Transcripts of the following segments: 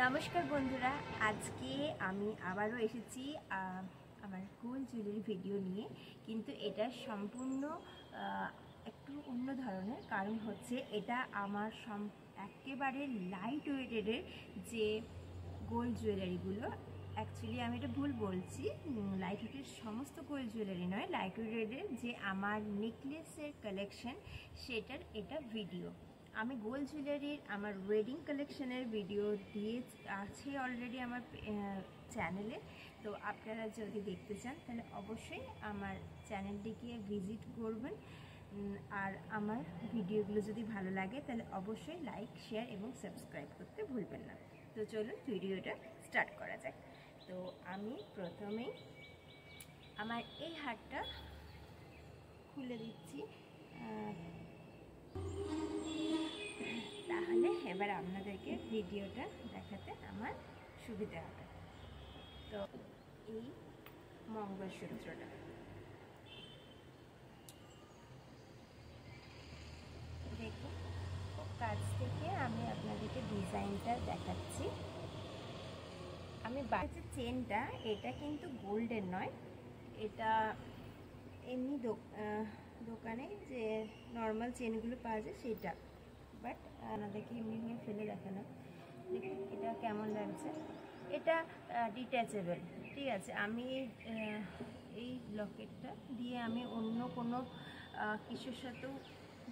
নমস্কার বন্ধুরা, আজকে আমি আবারও এসেছি আমার গোল্ড জুয়েলারি ভিডিও নিয়ে। কিন্তু এটা সম্পূর্ণ একটু অন্য ধরনের, কারণ হচ্ছে এটা আমার একেবারে লাইট ওয়েটেডের যে গোল্ড জুয়েলারিগুলো। অ্যাকচুয়ালি আমি এটা ভুল বলছি, লাইট ওয়েটের সমস্ত গোল্ড জুয়েলারি নয়, লাইট ওয়েটেডের যে আমার নেকলেসের কালেকশন সেটার এটা ভিডিও। আমি গোল্ড জুয়েলারির আমার ওয়েডিং কালেকশনের ভিডিও দিয়ে আছে অলরেডি আমার চ্যানেলে। তো আপনারা যদি দেখতে চান তাহলে অবশ্যই আমার চ্যানেলটিকে ভিজিট করবেন। আর আমার ভিডিওগুলো যদি ভালো লাগে তাহলে অবশ্যই লাইক, শেয়ার এবং সাবস্ক্রাইব করতে ভুলবেন না। তো চলুন ভিডিওটা স্টার্ট করা যাক। তো আমি প্রথমেই আমার এই হারটা খুলে দিচ্ছি, তাহলে এবার আপনাদেরকে ভিডিওটা দেখাতে আমার সুবিধা হবে। তো এই মঙ্গলসূত্রটা দেখুন, কাছ থেকে আমি আপনাদেরকে ডিজাইনটা দেখাচ্ছি। আমি বাড়িতে চেনটা, এটা কিন্তু গোল্ডের নয়, এটা এমনি দোকানে যে নর্মাল চেনগুলো পাওয়া যায় সেটা, বাট আপনাদেরকে এমনি ফেলে দেখানো। দেখুন এটা কেমন লাগছে। এটা ডিট্যাচেবল, ঠিক আছে। আমি এই লকেটটা দিয়ে আমি অন্য কোনো কিছুর সাথেও,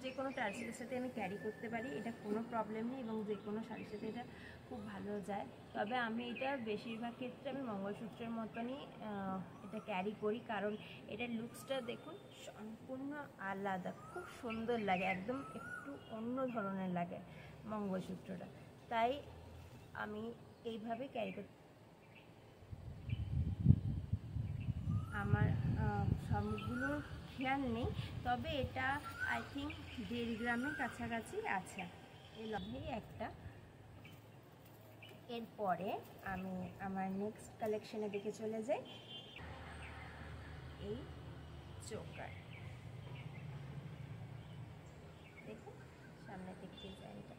যে কোনো টার্সেলের সাথে আমি ক্যারি করতে পারি, এটা কোনো প্রবলেম নেই, এবং যে কোনো শাড়ির সাথে এটা খুব ভালো যায়। তবে আমি এটা বেশিরভাগ ক্ষেত্রে আমি মঙ্গলসূত্রের মতনই এটা ক্যারি করি, কারণ এটার লুকসটা দেখুন সম্পূর্ণ আলাদা, খুব সুন্দর লাগে, একদম একটু অন্য ধরনের লাগে মঙ্গলসূত্রটা। তাই আমি এইভাবে ক্যারি করি। আমার সবগুলোর খেয়াল নেই, তবে এটা আই থিঙ্ক 1.5 গ্রামের কাছাকাছি আছে এই লভেই একটা। এরপরে আমি আমার নেক্সট কালেকশনের দিকে চলে যাই। এই চোকার দেখুন, সামনে থেকে ডিজাইনটা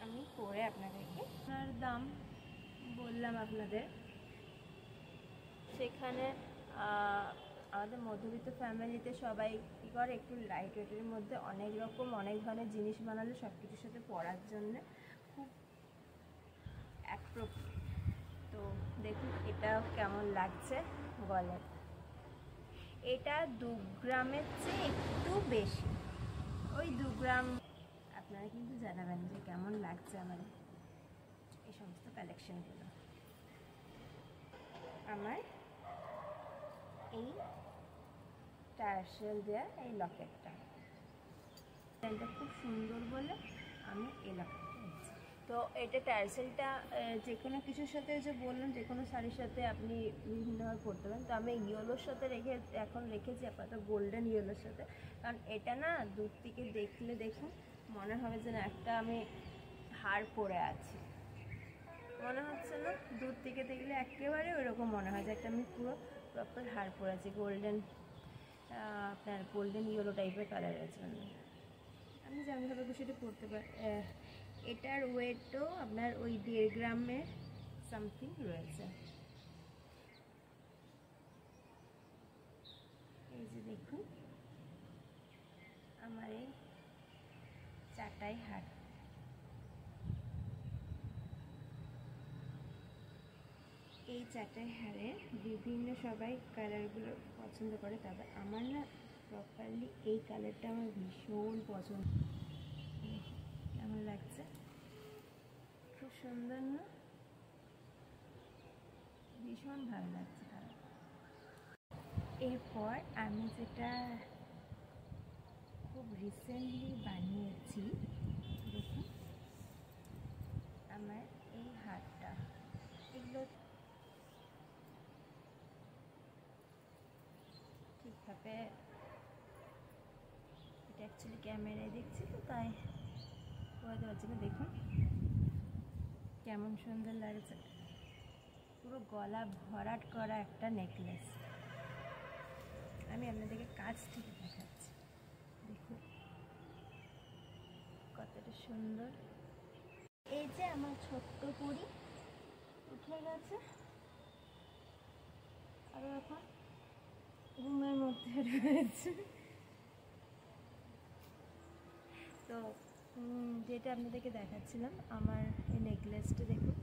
আমি পরে আপনাদেরকে আপনার দাম বললাম আপনাদের। সেখানে আমাদের মধ্যবিত্ত ফ্যামিলিতে সবাই কী করে, একটু লাইট ওয়েটের মধ্যে অনেক রকম অনেক ধরনের জিনিস বানালে সব কিছুর সাথে পরার জন্য খুব অ্যাপ্রোপ্রিয়েট। তো দেখুন এটা কেমন লাগছে গলায়। এটা 2 গ্রামের চেয়ে একটু বেশি, ওই 2 গ্রাম। আপনারা কিন্তু জানাবেন যে কেমন লাগছে আমার এই সমস্ত কালেকশনগুলো। আমার এই টার্সেল দেওয়া এই লকেটটা খুব সুন্দর বলে আমি এই লকেটটা নিয়েছি। তো এটা টার্সেলটা যে কোনো কিছুর সাথে, যে বললাম যে কোনো শাড়ির সাথে আপনি বিভিন্নভাবে পরতে পারেন। তো আমি ইয়েলোর সাথে রেখেছি আপাতত, গোল্ডেন ইয়েলোর সাথে, কারণ এটা না দূর থেকে দেখলে দেখুন মনে হবে যে না একটা আমি হার পরে আছি, মনে হচ্ছে না? দূর থেকে দেখলে একেবারে ওইরকম মনে হয় যে একটা আমি পুরো প্রপার হার পরে আছি। আপনার গোল্ডেন ইয়েলো টাইপের কালারের জন্য আমি যেমনভাবে খুশিটা পরতে পারি। এটার ওয়েটও আপনার ওই 1.5 গ্রামের সামথিং রয়েছে। এই যে দেখুন আমার এই চাটাই হার। এই চাটাই হারের বিভিন্ন সবাই কালারগুলো পছন্দ করে, তবে আমার না প্রপারলি এই কালারটা আমার ভীষণ পছন্দ। কেমন লাগছে? খুব সুন্দর না? ভীষণ ভালো লাগছে কালার। এরপর আমি যেটা খুব রিসেন্টলি বানিয়েছি, দেখুন আমার এই হারটা, এগুলো ঠিকভাবে এটা অ্যাকচুয়ালি ক্যামেরায় দেখছি তো তাই করে দেওয়ার জন্য। দেখুন কেমন সুন্দর লাগছে, পুরো গলা ভরাট করা একটা নেকলেস। আমি আপনাদেরকে কাছ থেকে দেখাচ্ছি, দেখুন কতটা সুন্দর। ছোট্ট পরি উঠে গেছে, আর এখন রুমের মধ্যে রয়েছে। তো যেটা আপনাদেরকে দেখাচ্ছিলাম, আমার এই নেকলেসটা দেখুন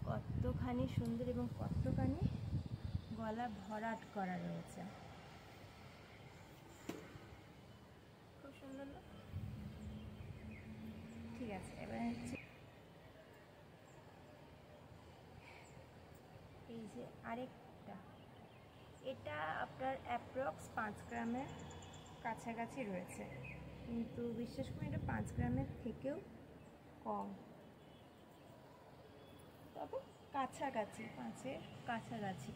কতখানি সুন্দর এবং কতখানি গলা ভরাট করা রয়েছে। খুব সুন্দর না? ঠিক আছে, এবার হচ্ছে এই যে আরেকটা, এটা আপনার অ্যাপ্রক্স 5 গ্রামের কাছাকাছি রয়েছে, কিন্তু বিশেষ করে এটা 5 গ্রামের থেকেও কম, তবে কাছাকাছি, 5-এর কাছাকাছি।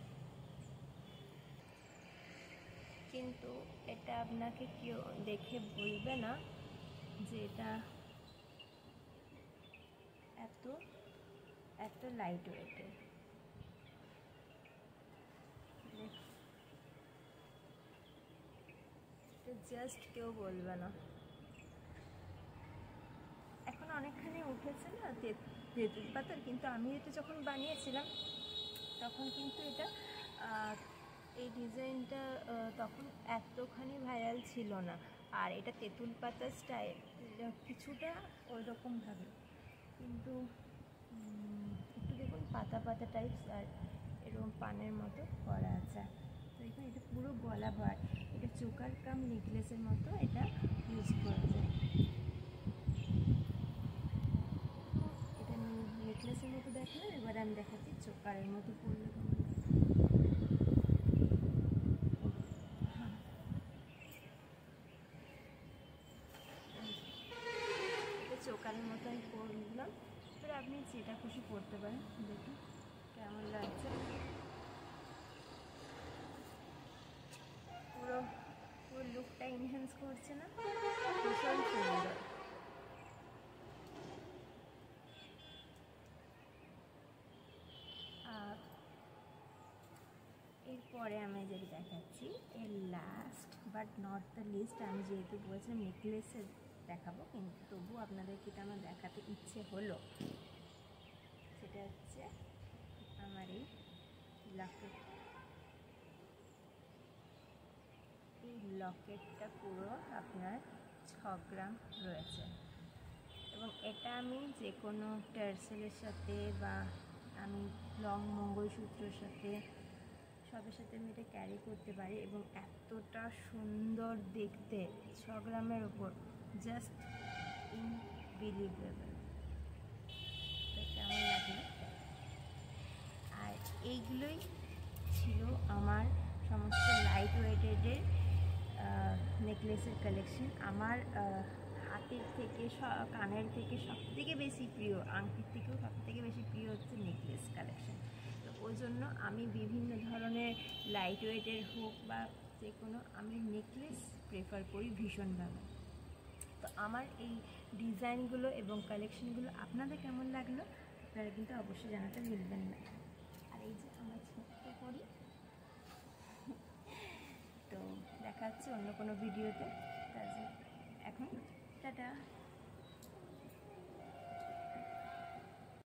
কিন্তু এটা আপনাকে কেউ দেখে বলবে না যে এটা এত লাইট ওয়েটের। জাস্ট কেউ বলবে না। এখন অনেকখানি উঠেছে না তেঁতুল পাতার, কিন্তু আমি এটা যখন বানিয়েছিলাম তখন কিন্তু এটা এই ডিজাইনটা তখন এতখানি ভাইরাল ছিল না। আর এটা তেঁতুল পাতা স্টাইল কিছুটা ওই রকমভাবে, কিন্তু একটু দেখুন পাতা পাতা টাইপস, আর এরকম পানের মতো করা আছে। তো এখানে এটা পুরো গলা ভর, এটা চোকার কাম নেকলেসের মতো এটা ইউজ করা যায়। এটা নেকলেসের মতো দেখালাম, এবার আমি দেখাচ্ছি চোকারের মতো পরলে কেমন লাগে। এটা চোকারের মতো আমি পরলাম, এবার আপনি যেটা খুশি পরতে পারেন। দেখুন কেমন লাগছে, পুরো লুকটা এনহ্যান্স করছে না? ভীষণ সুন্দর। এরপরে আমি যেটা দেখাচ্ছি, এর last but not the least, আমি যেহেতু বলছিলাম নেকলেসের দেখাবো, কিন্তু তবু আপনাদেরকে এটা আমার দেখাতে ইচ্ছে হলো, সেটা হচ্ছে আমার এই লকেট। এই লকেটটা পুরো আপনার 6 গ্রাম রয়েছে, এবং এটা আমি যে কোনো টার্সেলের সাথে বা আমি লং মঙ্গলসূত্রের সাথে সবের সাথে আমি এটা ক্যারি করতে পারি, এবং এতটা সুন্দর দেখতে 6 গ্রামের ওপর, জাস্ট ইনবিলিভেবল। কেমন লাগলো? আর এইগুলোই ছিল আমার সমস্ত লাইট ওয়েটেডের নেকলেসের কালেকশন। আমার হাতের থেকে কানের থেকে সবথেকে বেশি প্রিয়, আংটির থেকেও সবথেকে বেশি প্রিয় হচ্ছে নেকলেস কালেকশন। তো ওই জন্য আমি বিভিন্ন ধরনের লাইট ওয়েটের হোক বা যে কোনো, আমি নেকলেস প্রেফার করি ভীষণভাবে। তো আমার এই ডিজাইনগুলো এবং কালেকশনগুলো আপনাদের কেমন লাগলো আপনারা কিন্তু অবশ্যই জানাতে ভুলবেন না। আর এই যে আমরা ছোট্ট করি। তো দেখা হচ্ছে অন্য কোনো ভিডিওতে, কাজে এখন টাটা।